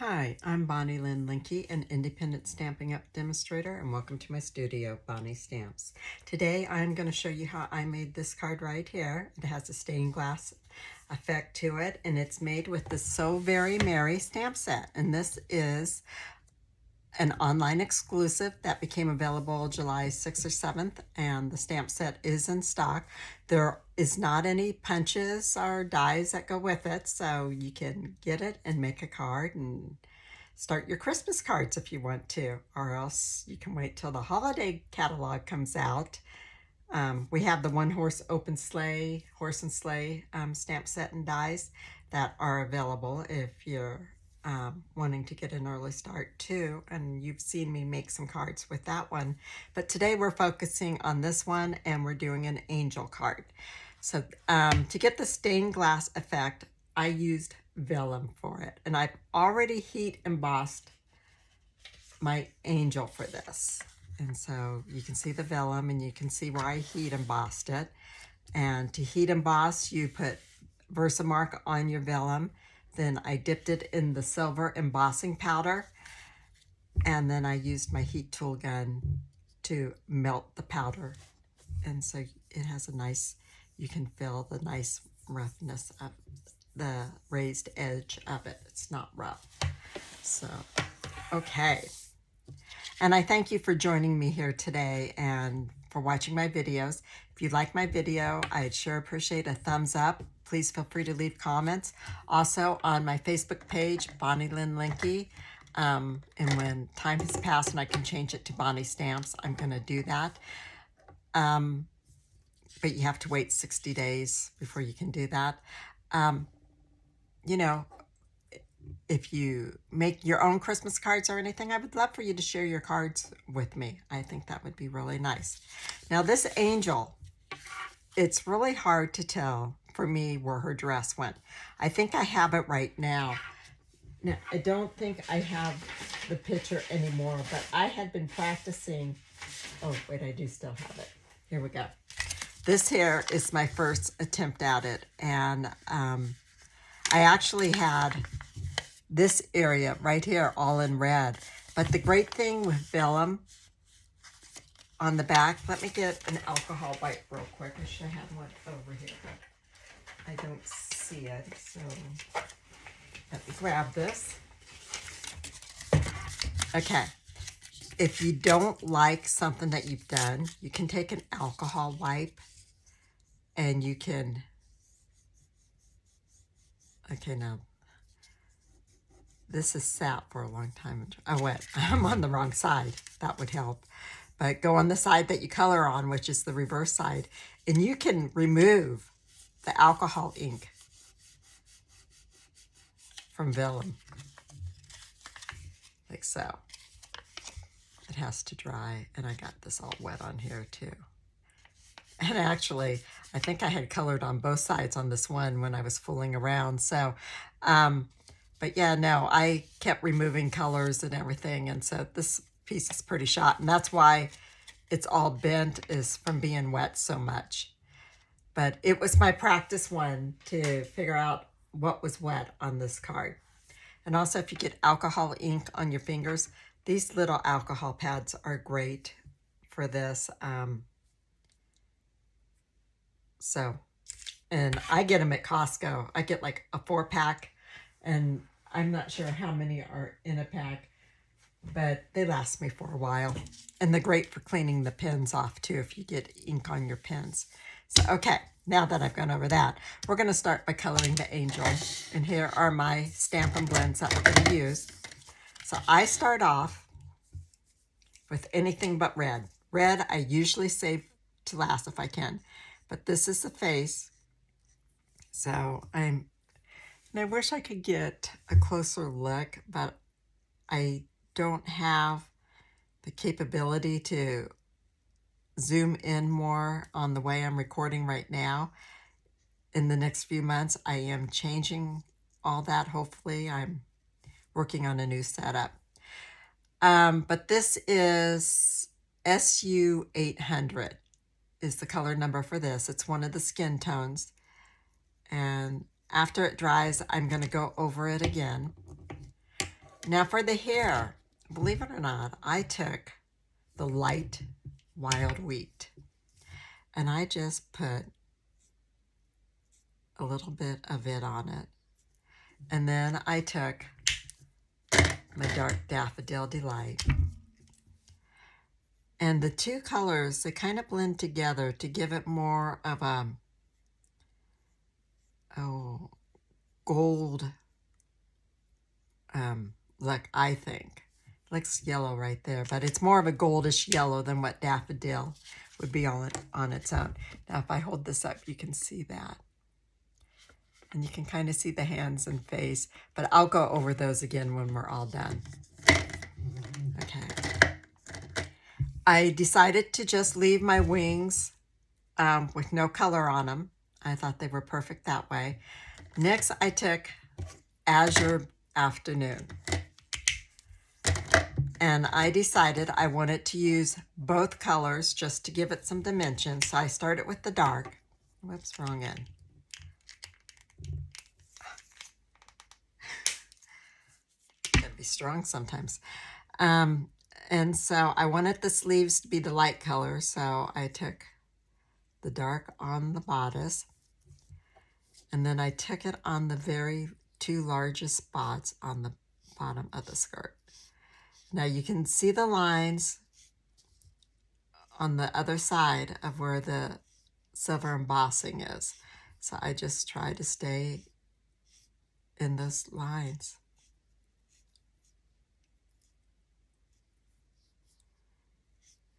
Hi, I'm Bonnie Lynn Linke, an independent Stampin' Up! Demonstrator, and welcome to my studio, Bonnie Stamps. Today I'm going to show you how I made this card right here. It has a stained glass effect to it, and it's made with the So Very Merry stamp set. And this is an online exclusive that became available July 6th or 7th, and the stamp set is in stock. There is not any punches or dies that go with it, so you can get it and make a card and start your Christmas cards if you want to, or else you can wait till the holiday catalog comes out. We have the one horse open sleigh, horse and sleigh stamp set and dies that are available if you're wanting to get an early start too, and you've seen me make some cards with that one. But today we're focusing on this one, and we're doing an angel card. So to get the stained glass effect, I used vellum for it, and I've already heat embossed my angel for this. And so you can see the vellum, and you can see where I heat embossed it. And to heat emboss, you put Versamark on your vellum. Then I dipped it in the silver embossing powder, and then I used my heat tool gun to melt the powder. And so it has a nice, you can feel the nice roughness of the raised edge of it. It's not rough. So, okay. And I thank you for joining me here today and for watching my videos. If you like my video, I'd sure appreciate a thumbs up. Please feel free to leave comments. Also on my Facebook page, Bonnie Lynn Linke. And when time has passed and I can change it to Bonnie Stamps, I'm going to do that. But you have to wait 60 days before you can do that. You know, if you make your own Christmas cards or anything, I would love for you to share your cards with me. I think that would be really nice. Now this angel, it's really hard to tell for me where her dress went. I think I have it right now. Now, I don't think I have the picture anymore, but I had been practicing. Oh, wait, I do still have it. Here we go. This here is my first attempt at it, and I actually had this area right here all in red. But the great thing with vellum on the back, let me get an alcohol wipe real quick. I should have one over here, but I don't see it. So let me grab this. Okay. If you don't like something that you've done, you can take an alcohol wipe and you can, okay, now this is sat for a long time. I'm on the wrong side. That would help. But go on the side that you color on, which is the reverse side, and you can remove the alcohol ink from vellum, like so. It has to dry, and I got this all wet on here too. And actually, I think I had colored on both sides on this one when I was fooling around. So, but yeah, no, I kept removing colors and everything, and so this piece is pretty shot, and that's why it's all bent, is from being wet so much. But it was my practice one to figure out what was wet on this card. And also, if you get alcohol ink on your fingers, these little alcohol pads are great for this. And I get them at Costco. I get like a 4-pack, and I'm not sure how many are in a pack, but they last me for a while. And they're great for cleaning the pins off too if you get ink on your pins. So, okay, now that I've gone over that, we're going to start by coloring the angel. And here are my Stampin' Blends that we're going to use. So I start off with anything but red. Red I usually save to last if I can. But this is the face. So and I wish I could get a closer look, but I don't have the capability to zoom in more on the way I'm recording right now. In the next few months, I am changing all that. Hopefully, I'm working on a new setup. But this is SU 800 is the color number for this. It's one of the skin tones. And after it dries, I'm going to go over it again. Now for the hair, believe it or not, I took the light wild wheat and I just put a little bit of it on it. And then I took my dark Daffodil Delight. And the two colors, they kind of blend together to give it more of a gold, look, I think. Looks yellow right there, but it's more of a goldish yellow than what Daffodil would be on its own. Now, if I hold this up, you can see that. And you can kind of see the hands and face, but I'll go over those again when we're all done. Okay. I decided to just leave my wings with no color on them. I thought they were perfect that way. Next, I took Azure Afternoon. And I decided I wanted to use both colors just to give it some dimension. So I started with the dark. Whoops, wrong end. Gotta be strong sometimes. And so I wanted the sleeves to be the light color. So I took the dark on the bodice. And then I took it on the very two largest spots on the bottom of the skirt. Now you can see the lines on the other side of where the silver embossing is. So I just try to stay in those lines.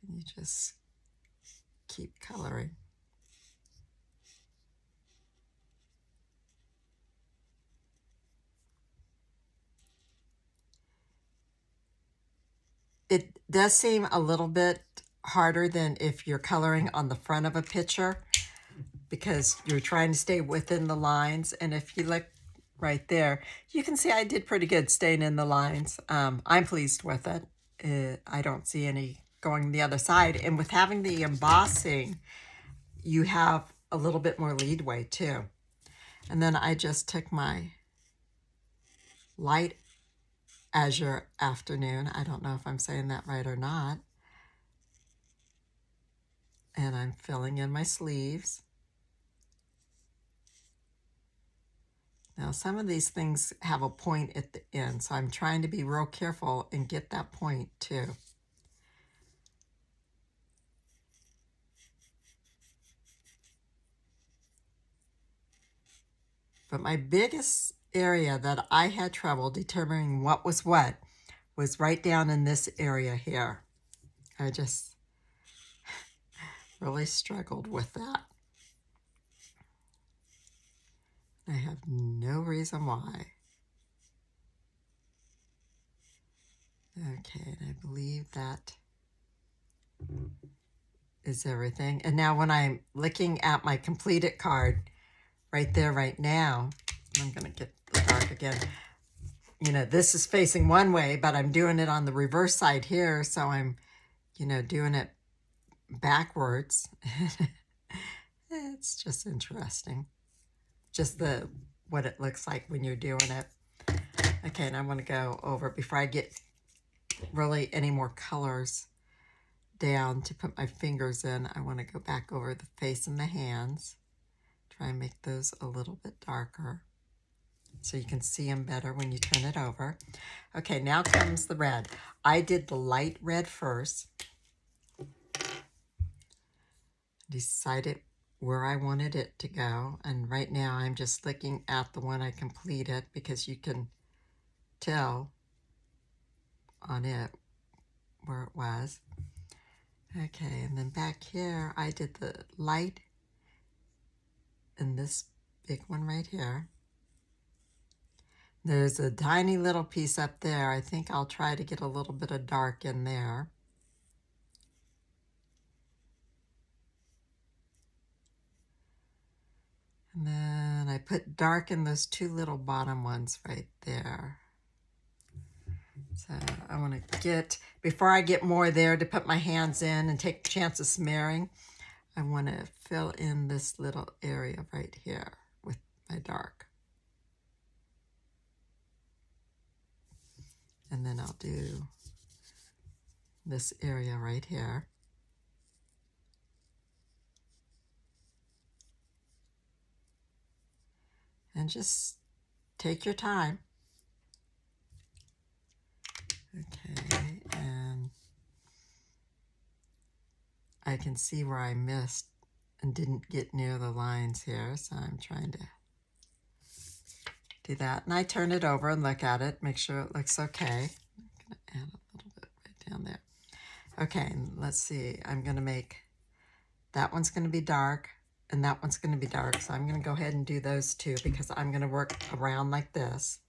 And you just keep coloring. It does seem a little bit harder than if you're coloring on the front of a picture because you're trying to stay within the lines. And if you look right there, you can see I did pretty good staying in the lines. I'm pleased with it. I don't see any going the other side. And with having the embossing, you have a little bit more leadway too. And then I just took my light Azure Afternoon. I don't know if I'm saying that right or not. And I'm filling in my sleeves. Now, some of these things have a point at the end, so I'm trying to be real careful and get that point too. But my biggest area that I had trouble determining what was right down in this area here. I just really struggled with that. I have no reason why. Okay, and I believe that is everything. And now when I'm looking at my completed card right there right now, I'm going to get the dark again. You know, this is facing one way, but I'm doing it on the reverse side here. So I'm, doing it backwards. It's just interesting. Just what it looks like when you're doing it. Okay, and I want to go over, before I get really any more colors down to put my fingers in, I want to go back over the face and the hands. Try and make those a little bit darker so you can see them better when you turn it over. Okay, now comes the red. I did the light red first. Decided where I wanted it to go, and right now I'm just looking at the one I completed because you can tell on it where it was. Okay, and then back here I did the light in this big one right here. There's a tiny little piece up there. I think I'll try to get a little bit of dark in there. And then I put dark in those two little bottom ones right there. So I want to get, before I get more there to put my hands in and take a chance of smearing, I want to fill in this little area right here with my dark. And then I'll do this area right here. And just take your time. Okay, and I can see where I missed and didn't get near the lines here, so I'm trying to do that. And I turn it over and look at it, make sure it looks okay. I'm going to add a little bit right down there. Okay, and let's see. I'm going to make, that one's going to be dark, and that one's going to be dark. So I'm going to go ahead and do those two because I'm going to work around like this.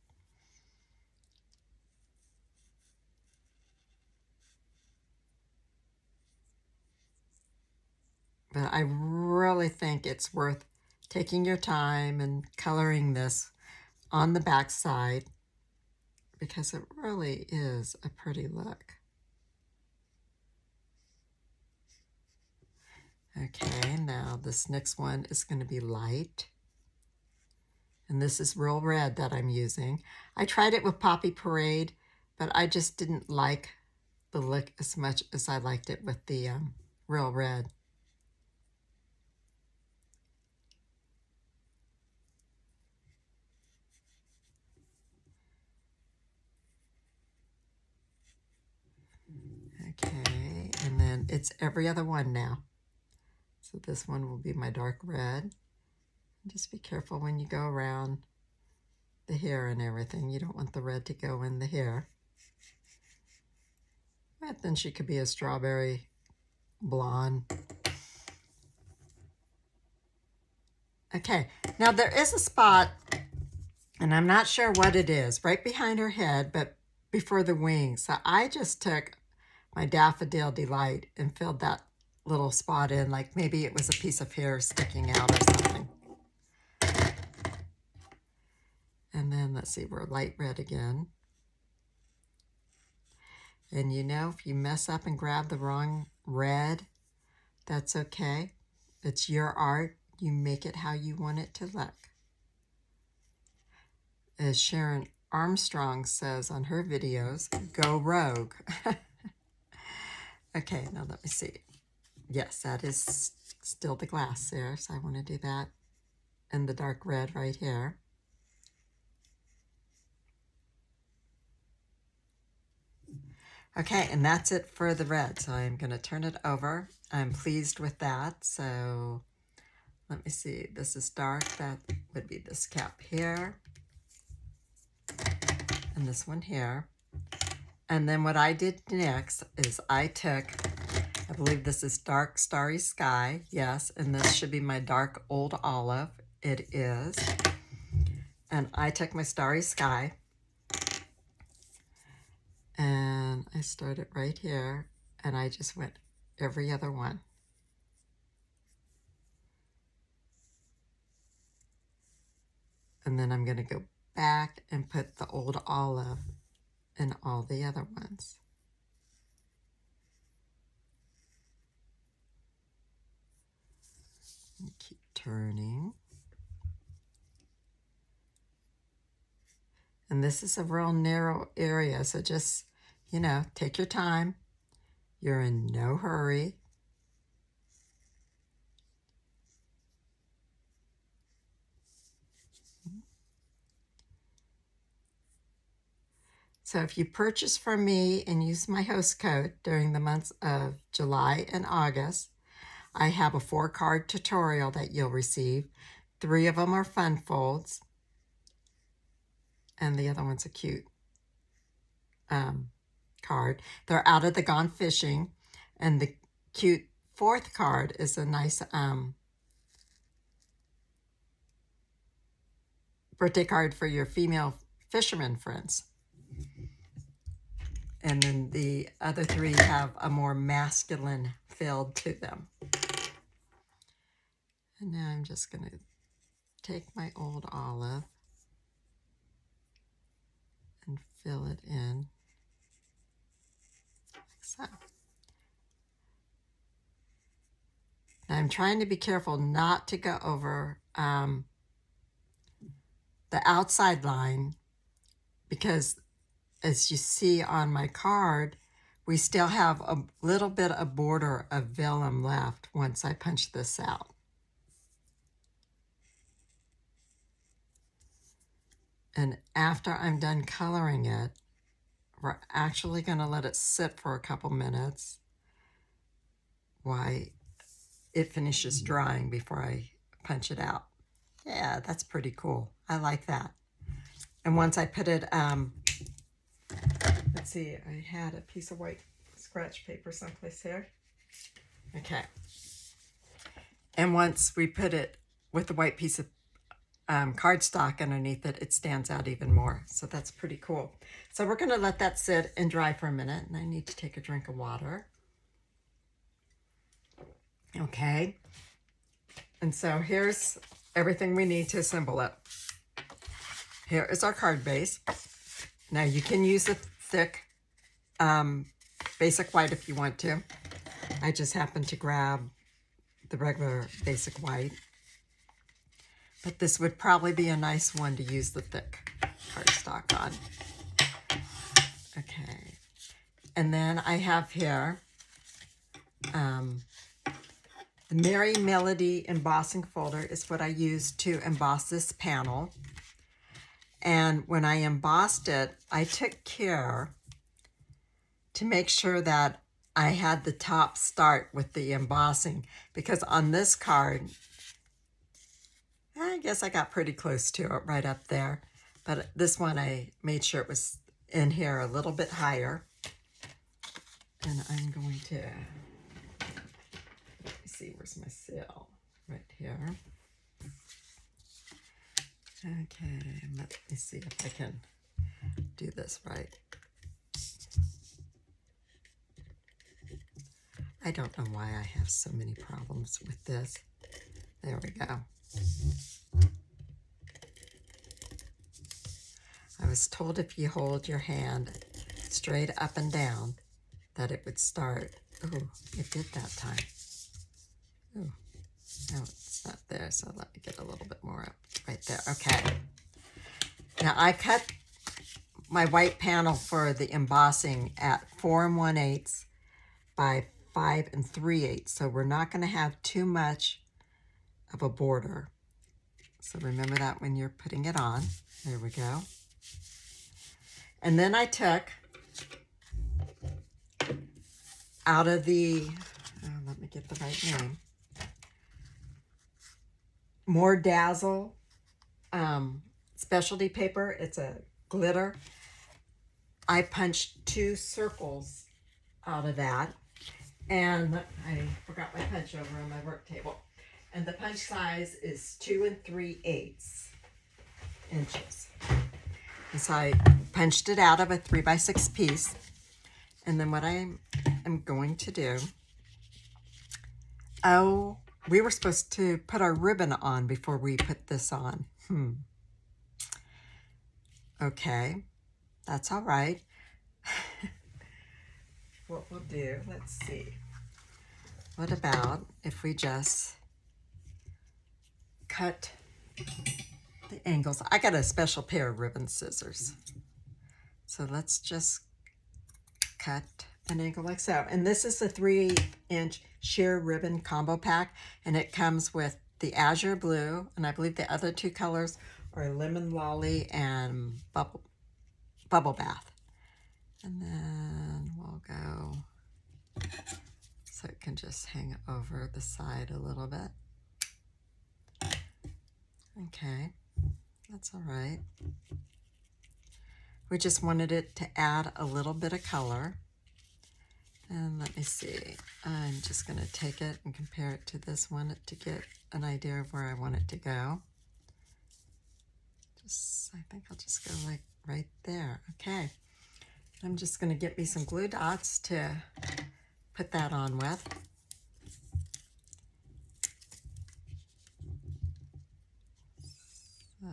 But I really think it's worth taking your time and coloring this on the back side because it really is a pretty look. Okay, now this next one is going to be light. And this is real red that I'm using. I tried it with Poppy Parade, but I just didn't like the look as much as I liked it with the real red. Okay, and then it's every other one now. So this one will be my dark red. Just be careful when you go around the hair and everything. You don't want the red to go in the hair. But then she could be a strawberry blonde. Okay, now there is a spot, and I'm not sure what it is, right behind her head, but before the wings. So I just took my Daffodil Delight and filled that little spot in, like maybe it was a piece of hair sticking out or something. And then let's see, we're light red again. And you know, if you mess up and grab the wrong red, that's okay. It's your art. You make it how you want it to look. As Sharon Armstrong says on her videos, go rogue. Okay, now let me see. Yes, that is still the glass there, so I want to do that. And the dark red right here. Okay, and that's it for the red. So I'm going to turn it over. I'm pleased with that. So let me see. This is dark. That would be this cap here. And this one here. And then what I did next is I took, I believe this is Dark Starry Sky. Yes, and this should be my dark Old Olive. It is. And I took my Starry Sky. And I started right here, and I just went every other one. And then I'm going to go back and put the Old Olive in all the other ones. And keep turning. And this is a real narrow area, so just, you know, take your time. You're in no hurry. So if you purchase from me and use my host code during the months of July and August, I have a 4-card tutorial that you'll receive. 3 of them are fun folds, and the other one's a cute card. They're Out of the Gone Fishing, and the cute 4th card is a nice birthday card for your female fisherman friends. And then the other 3 have a more masculine feel to them. And now I'm just going to take my Old Olive and fill it in like so. Now I'm trying to be careful not to go over the outside line because as you see on my card, we still have a little bit of border of vellum left once I punch this out. And after I'm done coloring it, we're actually going to let it sit for a couple minutes while it finishes drying before I punch it out. Yeah, that's pretty cool. I like that. And once I put it, let's see, I had a piece of white scratch paper someplace here. Okay. And once we put it with the white piece of cardstock underneath it, it stands out even more. So that's pretty cool. So we're going to let that sit and dry for a minute. And I need to take a drink of water. Okay. And so here's everything we need to assemble it. Here is our card base. Now you can use a thick basic white if you want to. I just happen to grab the regular basic white. But this would probably be a nice one to use the thick cardstock on. Okay. And then I have here the Merry Melody embossing folder is what I used to emboss this panel. And when I embossed it, I took care to make sure that I had the top start with the embossing, because on this card, I guess I got pretty close to it right up there. But this one, I made sure it was in here a little bit higher. And I'm going to, let me see, where's my seal? Right here. Okay, let me see if I can do this right. I don't know why I have so many problems with this. There we go. I was told if you hold your hand straight up and down that it would start. Oh, it did that time. Oh, no, it's not there, so let me get a little bit more up right there. Okay. Now I cut my white panel for the embossing at 4 1/8 by 5 3/8, so we're not going to have too much of a border. So remember that when you're putting it on. There we go. And then I took out of the, let me get the right name, more Dazzle specialty paper. It's a glitter. I punched 2 circles out of that. And I forgot my punch over on my work table. And the punch size is 2 3/8 inches. And so I punched it out of a 3x6 piece. And then what I am going to do, oh, we were supposed to put our ribbon on before we put this on. Okay, that's all right. What we'll do, let's see. What about if we just cut the angles? I got a special pair of ribbon scissors. So let's just cut an angle like so. And this is the 3-inch sheer ribbon combo pack, and it comes with the Azure Blue, and I believe the other 2 colors are Lemon Lolly and Bubble Bath. And then we'll go so it can just hang over the side a little bit. Okay, that's all right. We just wanted it to add a little bit of color. And let me see, I'm just going to take it and compare it to this one to get an idea of where I want it to go. I think I'll just go like right there. Okay. I'm just going to get me some glue dots to put that on with. So,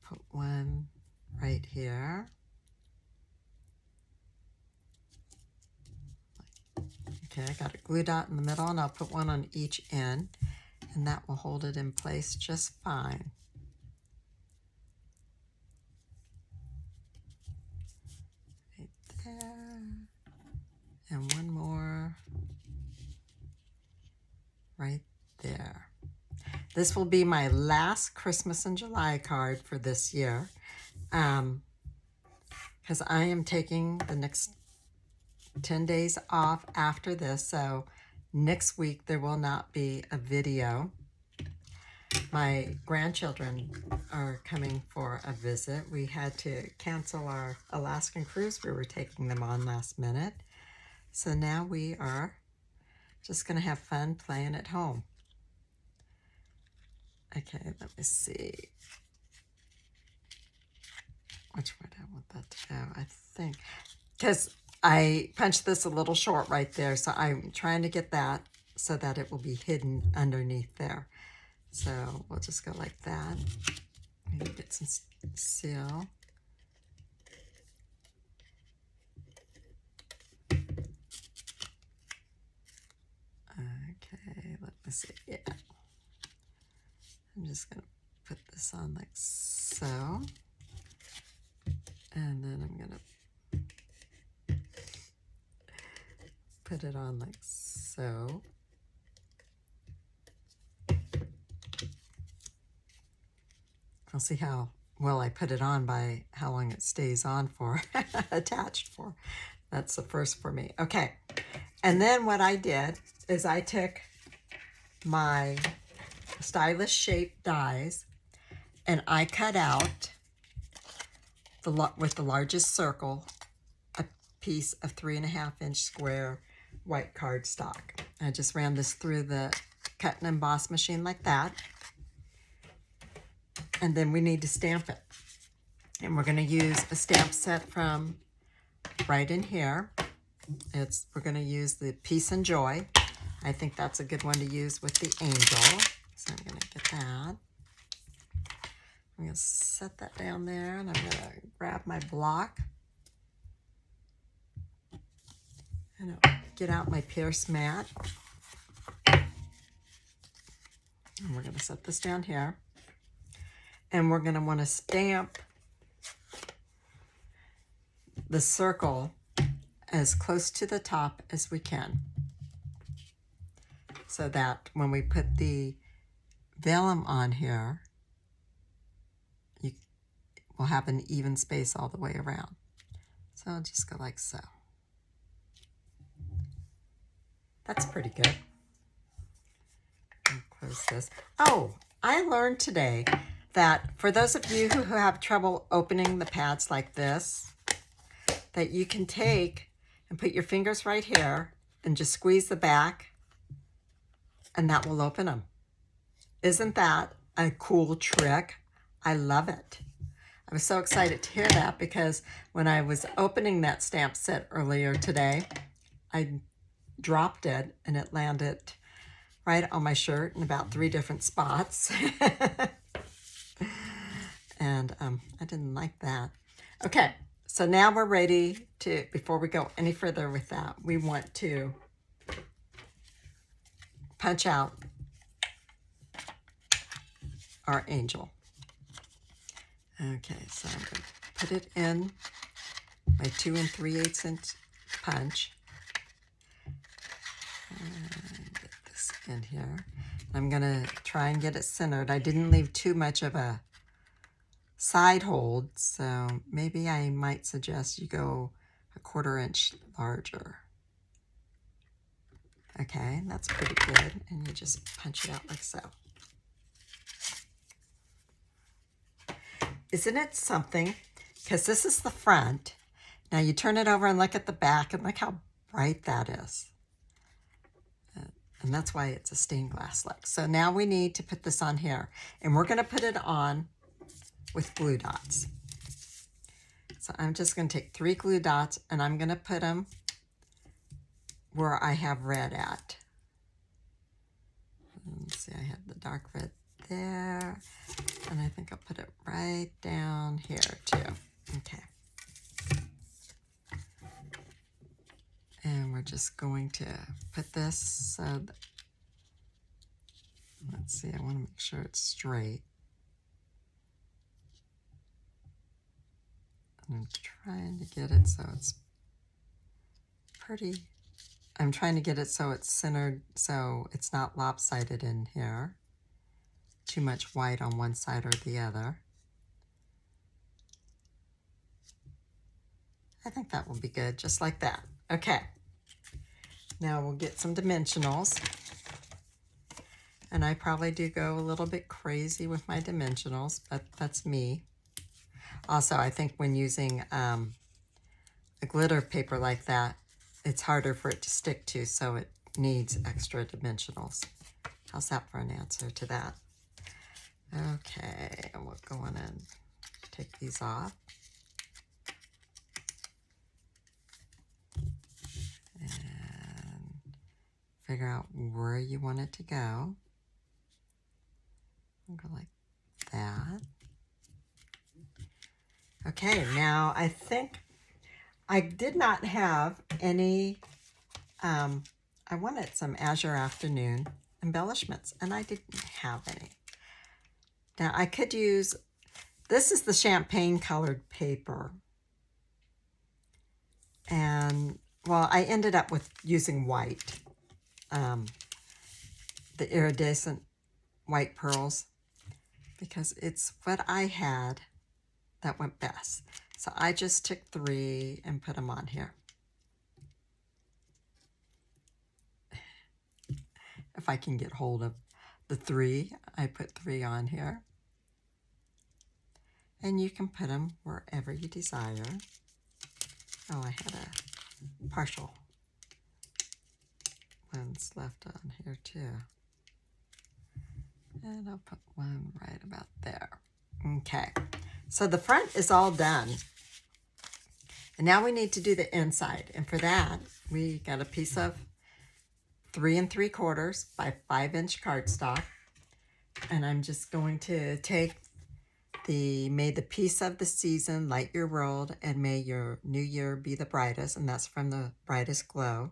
put one right here. Okay, I got a glue dot in the middle, and I'll put one on each end, and that will hold it in place just fine. This will be my last Christmas in July card for this year, because I am taking the next 10 days off after this, so next week there will not be a video. My grandchildren are coming for a visit. We had to cancel our Alaskan cruise. We were taking them on last minute. So now we are just going to have fun playing at home. Okay, let me see. Which way do I want that to go? I think, because I punched this a little short right there, so I'm trying to get that so that it will be hidden underneath there. So we'll just go like that. Maybe get some seal. Okay, let me see. Yeah. I'm just going to put this on like so. And then I'm going to put it on like so. I'll see how well I put it on by how long it stays on for, attached for. That's the first for me. Okay. And then what I did is I took my stylish shape dies and I cut out with the largest circle a piece of 3.5-inch square white cardstock. I just ran this through the cut and emboss machine like that. And then we need to stamp it. And we're going to use a stamp set from right in here. We're going to use the Peace and Joy. I think that's a good one to use with the angel. So I'm going to get that. I'm going to set that down there, and I'm going to grab my block. And I'll get out my Pierce mat. And we're going to set this down here. And we're going to want to stamp the circle as close to the top as we can, so that when we put the vellum on here, we'll have an even space all the way around. So I'll just go like so. That's pretty good. I'll close this. Oh, I learned today that for those of you who have trouble opening the pads like this, that you can take and put your fingers right here and just squeeze the back, and that will open them. Isn't that a cool trick? I love it. I was so excited to hear that because when I was opening that stamp set earlier today, I dropped it and it landed right on my shirt in about 3 different spots. And I didn't like that. Okay, so now we're ready to, before we go any further with that, we want to punch out our angel. Okay, so I'm going to put it in my 2 3/8 inch punch. And get this in here. I'm going to try and get it centered. I didn't leave too much of a side hold, so maybe I might suggest you go 1/4 inch larger. Okay, that's pretty good. And you just punch it out like so. Isn't it something? Because this is the front. Now you turn it over and look at the back, and look how bright that is. And that's why it's a stained glass look. So now we need to put this on here. And we're going to put it on with glue dots. So I'm just going to take 3 glue dots, and I'm going to put them where I have red at. Let's see, I have the dark red there. And I think I'll put it right down here too. Okay. And we're just going to put this so that, let's see, I want to make sure it's straight. I'm trying to get it so it's pretty. I'm trying to get it so it's centered, so it's not lopsided in here. too much white on one side or the other. I think that will be good, just like that. Okay, now we'll get some dimensionals. And I probably do go a little bit crazy with my dimensionals, but that's me. Also, I think when using a glitter paper like that, it's harder for it to stick to, so it needs extra dimensionals. How's that for an answer to that? Okay, and we'll go in and take these off. And figure out where you want it to go. I'll go like that. Okay, now I think I did not have any, I wanted some Azure Afternoon embellishments, and I didn't have any. Now I could use, this is the champagne colored paper. And, well, I ended up with using white, the iridescent white pearls, because it's what I had that went best. So I just took 3 and put them on here. If I can get hold of the 3, I put 3 on here. And you can put them wherever you desire. Oh, I had a partial ones left on here too. And I'll put one right about there. Okay, so the front is all done. And now we need to do the inside. And for that, we got a piece of 3 3/4 by 5-inch cardstock. And I'm just going to take the May the Peace of the Season light your world, and may your new year be the brightest. And that's from the Brightest Glow.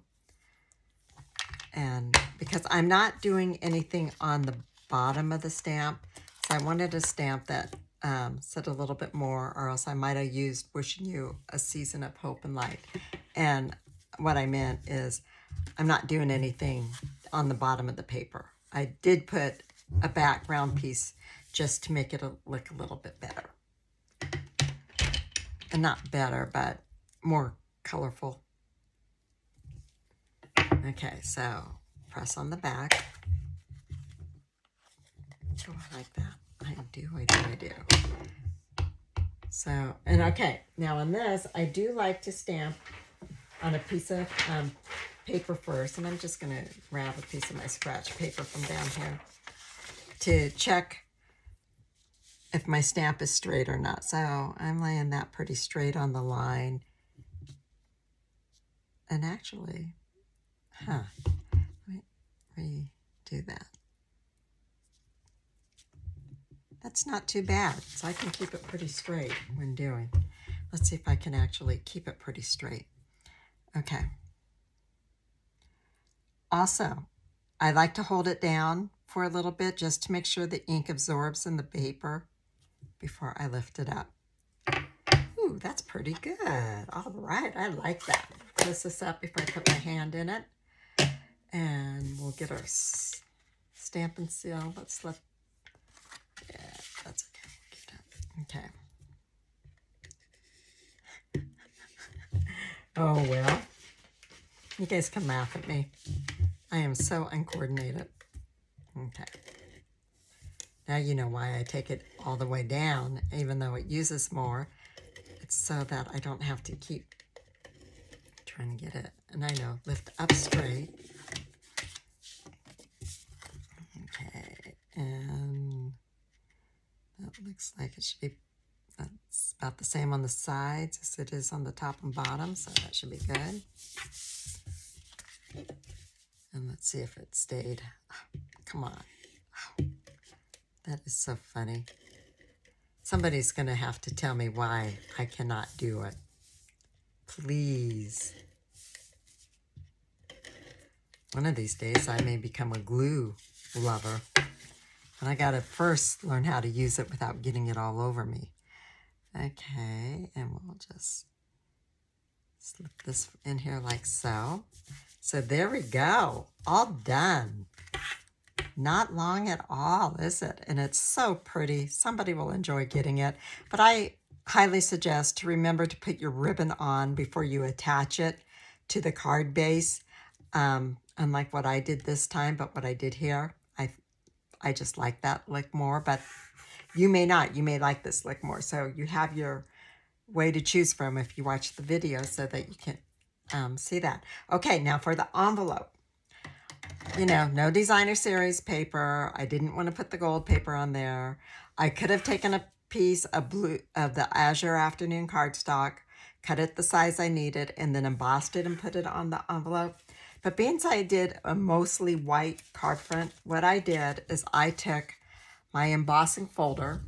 And because I'm not doing anything on the bottom of the stamp, so I wanted a stamp that said a little bit more, or else I might have used wishing you a season of hope and light. And what I meant is I'm not doing anything on the bottom of the paper. I did put a background piece just to make it look a little bit better. And not better, but more colorful. Okay, so press on the back. Oh, I like that. I do. So, and okay, now on this, I do like to stamp on a piece of paper first, and I'm just going to grab a piece of my scratch paper from down here to check if my stamp is straight or not. So I'm laying that pretty straight on the line. And actually, let me redo that. That's not too bad, so I can keep it pretty straight when doing. Let's see if I can actually keep it pretty straight. Okay. Also, I like to hold it down for a little bit just to make sure the ink absorbs in the paper before I lift it up. Ooh, that's pretty good. All right, I like that. Twist this up before I put my hand in it. And we'll get our stamp and seal. Let's let, yeah, that's okay. Okay. Oh, well. You guys can laugh at me. I am so uncoordinated. Okay. Now you know why I take it all the way down, even though it uses more. It's so that I don't have to keep trying to get it. And I know, lift up straight. Okay, and that looks like it should be, that's about the same on the sides as it is on the top and bottom, so that should be good. And let's see if it stayed. Oh, come on. Oh, that is so funny. Somebody's going to have to tell me why I cannot do it. Please. One of these days I may become a glue lover. And I got to first learn how to use it without getting it all over me. Okay, and we'll just slip this in here like so. So there we go, all done. not long at all, is it? And it's so pretty. Somebody will enjoy getting it. But I highly suggest to remember to put your ribbon on before you attach it to the card base. Unlike what I did this time, but what I did here, I just like that look more, but you may not. You may like this look more. So you have your way to choose from if you watch the video so that you can see that. Okay, now for the envelope. You know, no designer series paper. I didn't want to put the gold paper on there. I could have taken a piece of the Azure Afternoon cardstock, cut it the size I needed, and then embossed it and put it on the envelope. But being I did a mostly white card front, what I did is I took my embossing folder,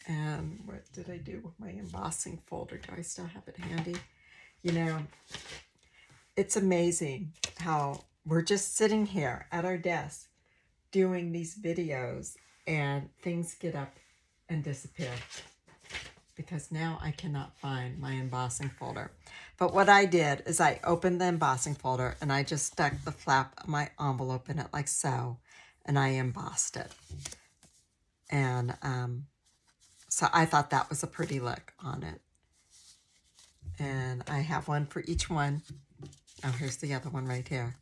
and what did I do with my embossing folder? Do I still have it handy? You know, it's amazing how we're just sitting here at our desk doing these videos and things get up and disappear because now I cannot find my embossing folder. But what I did is I opened the embossing folder and I just stuck the flap of my envelope in it like so, and I embossed it. And so I thought that was a pretty look on it. And I have one for each one. Oh, here's the other one right here.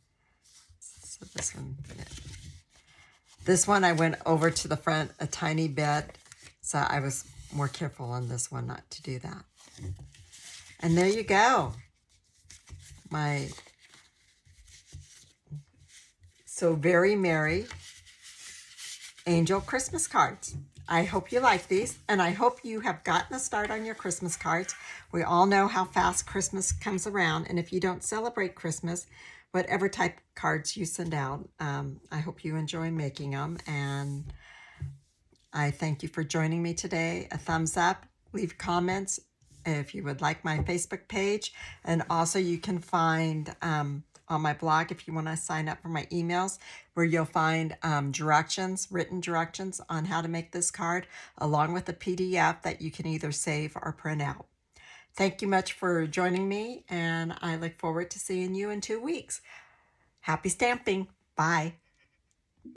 So this one, yeah. This one I went over to the front a tiny bit, so I was more careful on this one not to do that. And there you go. My So Very Merry Angel Christmas cards. I hope you like these, and I hope you have gotten a start on your Christmas cards. We all know how fast Christmas comes around, and if you don't celebrate Christmas, whatever type of cards you send out, I hope you enjoy making them, and I thank you for joining me today. A thumbs up, leave comments if you would like my Facebook page, and also you can find on my blog if you want to sign up for my emails, where you'll find written directions on how to make this card, along with a PDF that you can either save or print out. Thank you much for joining me, and I look forward to seeing you in 2 weeks. Happy stamping. Bye.